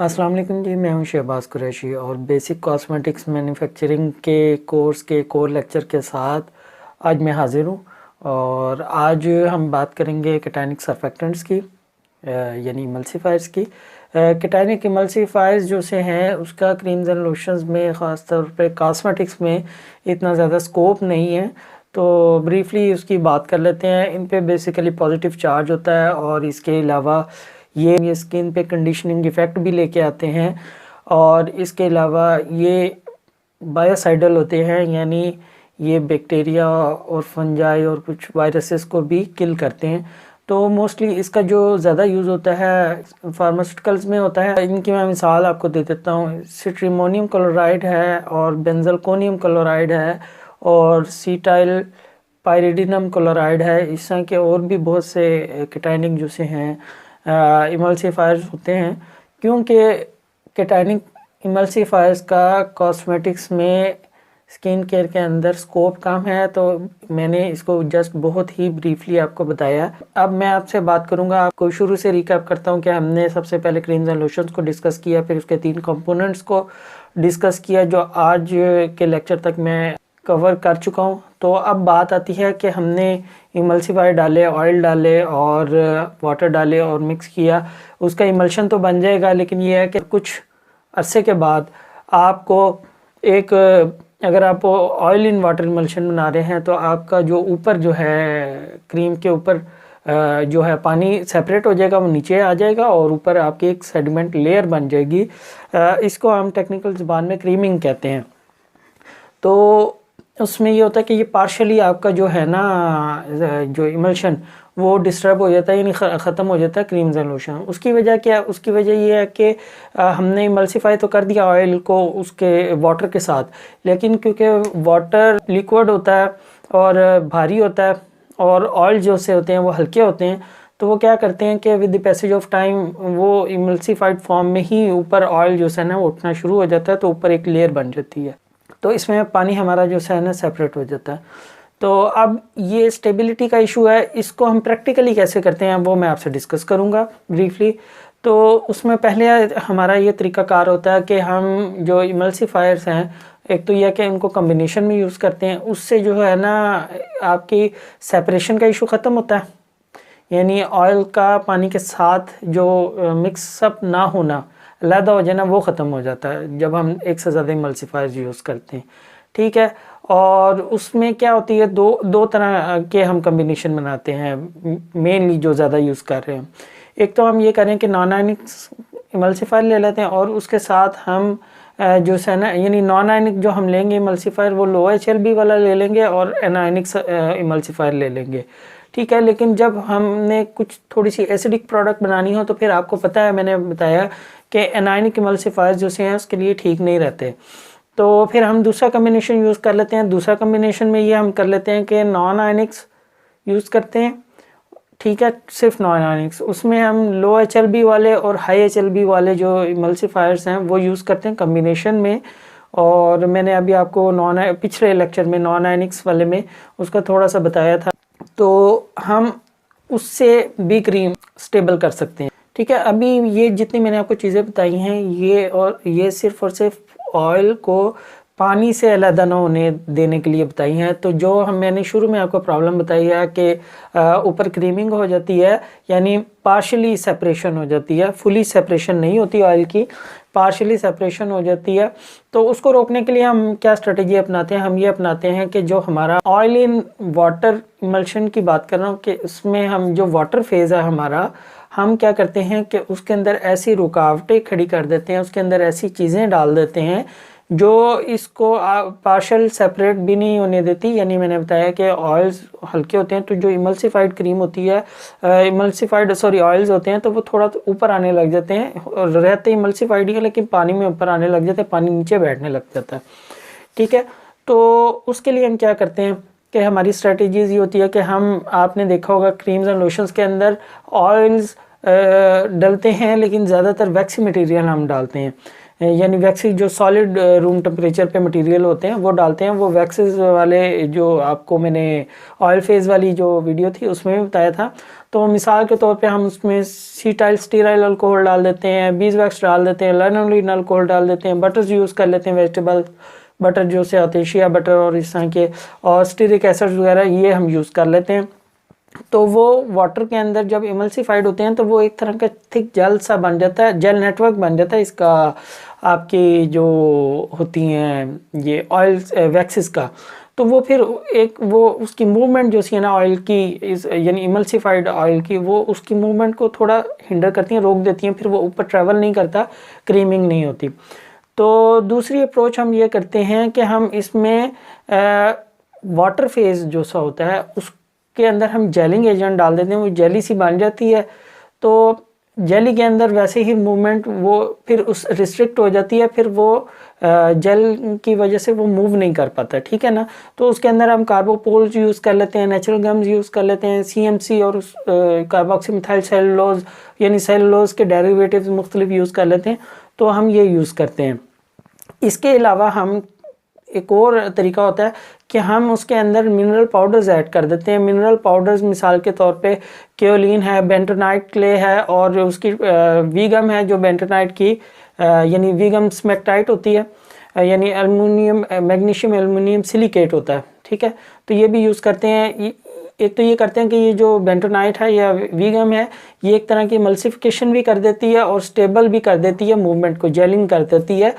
अस्सलाम वालेकुम जी, मैं हूं शहबाज कुरैशी और बेसिक कॉस्मेटिक्स मैन्युफैक्चरिंग के कोर्स के कोर लेक्चर के साथ आज मैं हाज़िर हूं। और आज हम बात करेंगे केटानिक सर्फेक्टेंट्स की, यानी इमल्सिफायर्स की। केटानिक इमल्सिफायर्स जो से हैं उसका क्रीम्स एंड लोशंस में ख़ास तौर पे कॉस्मेटिक्स में इतना ज़्यादा स्कोप नहीं है, तो ब्रीफली उसकी बात कर लेते हैं। इन पे बेसिकली पॉजिटिव चार्ज होता है और इसके अलावा ये स्किन पे कंडीशनिंग इफ़ेक्ट भी लेके आते हैं। और इसके अलावा ये बायोसाइडल होते हैं, यानी ये बैक्टीरिया और फंजाई और कुछ वायरसेस को भी किल करते हैं। तो मोस्टली इसका जो ज़्यादा यूज़ होता है फार्मास्यूटिकल्स में होता है। इनकी मैं मिसाल आपको दे देता हूँ। सिट्रीमोनियम क्लोराइड है और बेंजलकोनियम क्लोराइड है और सीटाइल पायरिडिनम क्लोराइड है। इस तरह के और भी बहुत से केटाइनिक जो से हैं इमल्सिफायर्स होते हैं, क्योंकि केटाइनिक इमल्सिफायर्स का कॉस्मेटिक्स में स्किन केयर के अंदर स्कोप कम है, तो मैंने इसको जस्ट बहुत ही ब्रीफली आपको बताया। अब मैं आपसे बात करूंगा, आपको शुरू से रिकैप करता हूं कि हमने सबसे पहले क्रीम्स एंड लोशंस को डिस्कस किया, फिर उसके 3 कंपोनेंट्स को डिस्कस किया जो आज के लेक्चर तक मैं कवर कर चुका हूं। तो अब बात आती है कि हमने इमल्सिफायर डाले, ऑयल डाले और वाटर डाले और मिक्स किया। उसका इमल्शन तो बन जाएगा, लेकिन ये है कि कुछ अरसे के बाद आपको एक, अगर आप ऑयल इन वाटर इमल्शन बना रहे हैं तो आपका जो ऊपर जो है क्रीम के ऊपर जो है पानी सेपरेट हो जाएगा, वो नीचे आ जाएगा और ऊपर आपकी एक सेडिमेंट लेयर बन जाएगी। इसको हम टेक्निकल ज़बान में क्रीमिंग कहते हैं। तो उसमें ये होता है कि ये पार्शली आपका जो है ना जो इमल्शन वो डिस्टर्ब हो जाता है, यानी ख़त्म हो जाता है क्रीम्स एंड लोशन। उसकी वजह क्या है? उसकी वजह ये है कि हमने इमल्सिफाई तो कर दिया ऑयल को उसके वाटर के साथ, लेकिन क्योंकि वाटर लिक्विड होता है और भारी होता है और ऑयल जो से होते हैं वो हल्के होते हैं, तो वो क्या करते हैं कि with the passage of time वो इमल्सिफाइड फॉर्म में ही ऊपर ऑयल जो है ना वो उठना शुरू हो जाता है, तो ऊपर एक लेयर बन जाती है, तो इसमें पानी हमारा जो है ना सेपरेट हो जाता है। तो अब ये स्टेबिलिटी का इशू है, इसको हम प्रैक्टिकली कैसे करते हैं वो मैं आपसे डिस्कस करूंगा ब्रीफली। तो उसमें पहले हमारा ये तरीकाकार होता है कि हम जो इमल्सिफायर्स हैं, एक तो यह कि उनको कम्बिनेशन में यूज़ करते हैं, उससे जो है ना आपकी सेपरेशन का इशू ख़त्म होता है, यानी ऑयल का पानी के साथ जो मिक्सअप ना होना, अलहदा हो जाना, वो ख़त्म हो जाता है जब हम एक से ज़्यादा इमल्सिफायर्स यूज़ करते हैं। ठीक है, और उसमें क्या होती है, दो तरह के हम कम्बिनेशन बनाते हैं मेनली जो ज़्यादा यूज़ कर रहे हैं। एक तो हम ये करें कि नॉन आयनिक इमल्सिफायर ले लेते हैं और उसके साथ हम जो है ना, यानी नॉन आयनिक जो हम लेंगे इमल्सिफायर वो लो HLB वाला ले लेंगे और एनायनिक इमल्सिफायर ले लेंगे। ठीक है, लेकिन जब हमने कुछ थोड़ी सी एसिडिक प्रोडक्ट बनानी हो तो फिर आपको पता है, मैंने बताया कि एनायनिक इमल्सिफायर्स जो से हैं उसके लिए ठीक नहीं रहते, तो फिर हम दूसरा कम्बिनेशन यूज़ कर लेते हैं। दूसरा कम्बिनेशन में ये हम कर लेते हैं कि नॉन आयनिक्स यूज़ करते हैं। ठीक है, सिर्फ नॉन आयनिक्स, उसमें हम लो HLB वाले और हाई HLB वाले जो इमल्सिफायर्स हैं वो यूज़ करते हैं कम्बिनेशन में। और मैंने अभी आपको पिछले लेक्चर में नॉन आयनिक्स वाले में उसका थोड़ा सा बताया था, तो हम उससे भी क्रीम स्टेबल कर सकते हैं। ठीक है, अभी ये जितनी मैंने आपको चीज़ें बताई हैं ये सिर्फ और सिर्फ ऑयल को पानी से अलग ना होने देने के लिए बताई हैं। तो जो मैंने शुरू में आपको प्रॉब्लम बताई है कि ऊपर क्रीमिंग हो जाती है, यानी पार्शली सेपरेशन हो जाती है, फुली सेपरेशन नहीं होती ऑयल की, पार्शली सेपरेशन हो जाती है, तो उसको रोकने के लिए हम क्या स्ट्रेटजी अपनाते हैं? हम ये अपनाते हैं कि जो हमारा ऑयल इन वाटर इमल्शन की बात कर रहा हूँ कि उसमें हम जो वाटर फेज़ है हमारा, हम क्या करते हैं कि उसके अंदर ऐसी रुकावटें खड़ी कर देते हैं, उसके अंदर ऐसी चीज़ें डाल देते हैं जो इसको पार्शल सेपरेट भी नहीं होने देती। यानी मैंने बताया कि ऑयल्स हल्के होते हैं, तो जो इमल्सिफाइड क्रीम होती है, ऑयल्स होते हैं, तो वो थोड़ा तो ऊपर आने लग जाते हैं, और रहते इमल्सिफाइड ही है लेकिन पानी में ऊपर आने लग जाते हैं, पानी नीचे बैठने लग जाता है। ठीक है, तो उसके लिए हम क्या करते हैं कि हमारी स्ट्रेटजीज ये होती है कि हम, आपने देखा होगा क्रीम्स एंड लोशंस के अंदर ऑयल्स डलते हैं, लेकिन ज़्यादातर वैक्सी मटेरियल हम डालते हैं। यानी वैक्सेस जो सॉलिड रूम टेम्परेचर पे मटेरियल होते हैं वो डालते हैं। वो वैक्सेस वाले जो आपको मैंने ऑयल फेज वाली जो वीडियो थी उसमें भी बताया था। तो मिसाल के तौर पे हम उसमें सीटाइल स्टीराइल अल्कोहल डाल देते हैं, बीज वैक्स डाल देते हैं, लैनोलीन अल्कोहल डाल देते हैं, बटर्स यूज़ कर लेते हैं, वेजिटेबल बटर जो से आते हैं, शिया बटर और इस तरह के, और स्टीरिक एसिड वगैरह ये हम यूज़ कर लेते हैं। तो वो वाटर के अंदर जब इमल्सिफाइड होते हैं तो वो एक तरह का थिक जेल सा बन जाता है, जेल नेटवर्क बन जाता है इसका, आपकी जो होती हैं ये ऑयल वैक्सेस का। तो वो फिर एक वो उसकी मूवमेंट जो सी है ना ऑयल की, इस यानी इमल्सिफाइड ऑयल की, वो उसकी मूवमेंट को थोड़ा हिंडर करती हैं, रोक देती हैं, फिर वो ऊपर ट्रैवल नहीं करता, क्रीमिंग नहीं होती। तो दूसरी अप्रोच हम ये करते हैं कि हम इसमें वाटर फेज जो सा होता है उसके अंदर हम जेलिंग एजेंट डाल देते हैं, वो जेली सी बन जाती है। तो जेली के अंदर वैसे ही मूवमेंट वो फिर उस रिस्ट्रिक्ट हो जाती है, फिर वो जेल की वजह से वो मूव नहीं कर पाता, ठीक है ना। तो उसके अंदर हम कार्बोपोल्स यूज़ कर लेते हैं, नेचुरल गम्स यूज़ कर लेते हैं, CMC और कार्बोक्सी मिथाइल सेलुलोज यानी सेलुलोज के डेरिवेटिव्स मुख्तलिफ यूज़ कर लेते हैं। तो हम ये यूज़ करते हैं। इसके अलावा हम एक और तरीका होता है कि हम उसके अंदर मिनरल पाउडर्स ऐड कर देते हैं। मिनरल पाउडर्स मिसाल के तौर पे केओलिन है, बेंटोनाइट क्ले है, और उसकी वीगम है जो बेंटोनाइट की यानी वीगम स्मेक्टाइट होती है, यानी एल्युमिनियम मैग्नीशियम एल्युमिनियम सिलिकेट होता है, ठीक है। तो ये भी यूज़ करते हैं। एक तो ये करते हैं कि ये जो बेंटोनाइट है या वीगम है ये एक तरह की मल्सिफिकेशन भी कर देती है और स्टेबल भी कर देती है, मूवमेंट को जेलिंग कर देती है।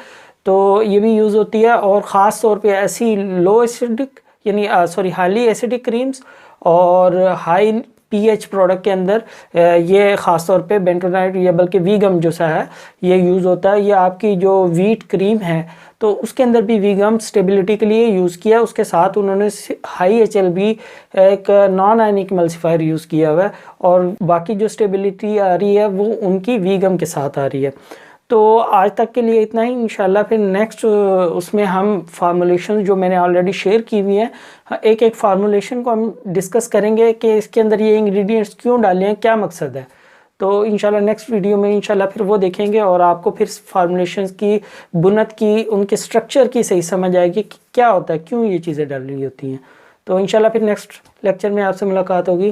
तो ये भी यूज़ होती है। और ख़ास तौर पे ऐसी लो एसिडिक यानी हाईली एसिडिक क्रीम्स और हाई pH प्रोडक्ट के अंदर ये ख़ास तौर पे बेंटोनाइट या बल्कि वीगम जो सा है ये यूज़ होता है। ये आपकी जो वीट क्रीम है तो उसके अंदर भी वीगम स्टेबिलिटी के लिए यूज़ किया, उसके साथ उन्होंने हाई HLB एक नॉन आयनिक मल्सीफायर यूज़ किया हुआ है, और बाकी जो स्टेबिलिटी आ रही है वो उनकी वीगम के साथ आ रही है। तो आज तक के लिए इतना ही। इंशाल्लाह फिर नेक्स्ट उसमें हम फार्मूलेशन जो मैंने ऑलरेडी शेयर की हुई है एक एक फार्मूलेशन को हम डिस्कस करेंगे कि इसके अंदर ये इंग्रेडिएंट्स क्यों डाले हैं, क्या मकसद है। तो इंशाल्लाह नेक्स्ट वीडियो में इंशाल्लाह फिर वो देखेंगे और आपको फिर फार्मूलेशंस की बुनियाद की उनके स्ट्रक्चर की सही समझ आएगी कि क्या होता है, क्यों ये चीज़ें डाली होती हैं। तो इंशाल्लाह फिर नेक्स्ट लेक्चर में आपसे मुलाकात होगी।